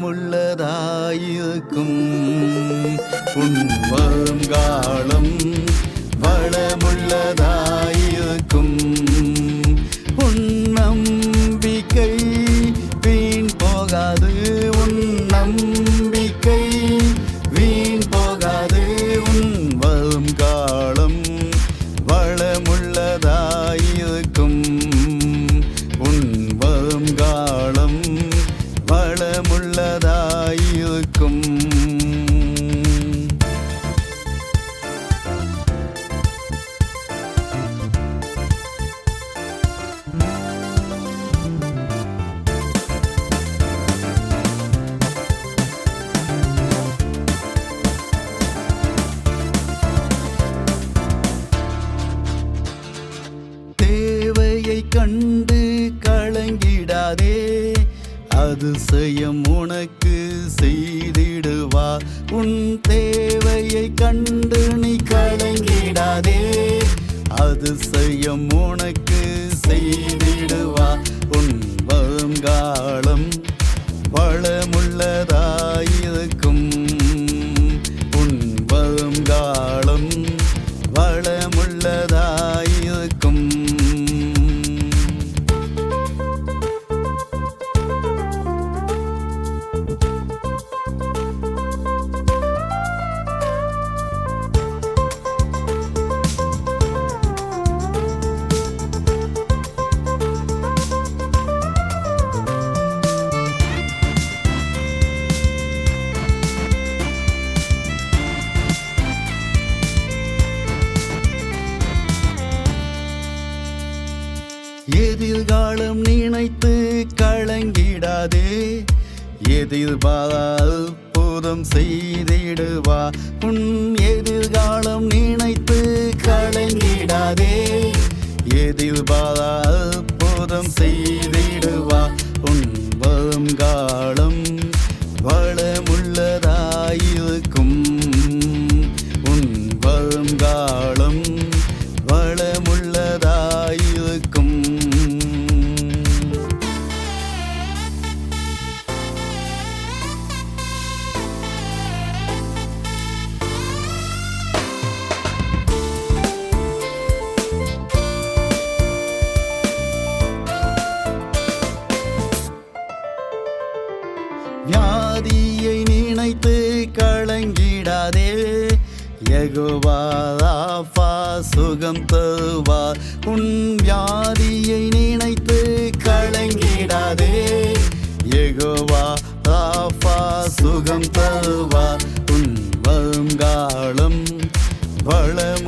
வளமுள்ளதாயிருக்கும் உன் வருங்காலம் வளமுள்ளதாயிருக்கும் உன் நம்பிக்கை வீண் போகாது உன் நம்பிக்கை வீண் போகாது உன் வருங்காலம் வளமுள்ளதாயிருக்கும் உன் வருங்காலம் வளமுள்ளதாயிருக்கும் தேவையை கண்டு கலங்கிடாதே அதிசயம் உனக்கு செய்திடுவா உன் தேவையை கண்டு நீ கலங்கிடாதே அதிசயம் உனக்கு செய்திடுவா உன் வருங்காலம் வளமுள்ளதாயிருக்கும் உன் வருங்காலம் வளமுள்ளதாயிருக்கும் எதிர்காலம் நினைத்து கலங்கிடாதே எதிர்பார்ப்புதம் செய்திடுவா உன் எதிர்காலம் நினைத்து கலங்கிடாதே எதிர்பார்ப்புதம் செய்திடுவா உன் வருங்காலம் வளமுள்ளதாயிருக்கும் உன் வருங்காலம் வளமுள்ளதாயிருக்கும் வியாதியை நினைத்து கலங்கிடாதே யெகோவா ராஃபா சுகம் தருவார் உன் வியாதியை நினைத்து கலங்கிடாதே யெகோவா ராஃபா சுகம் தருவார் உன் வருங்காலம் வளம்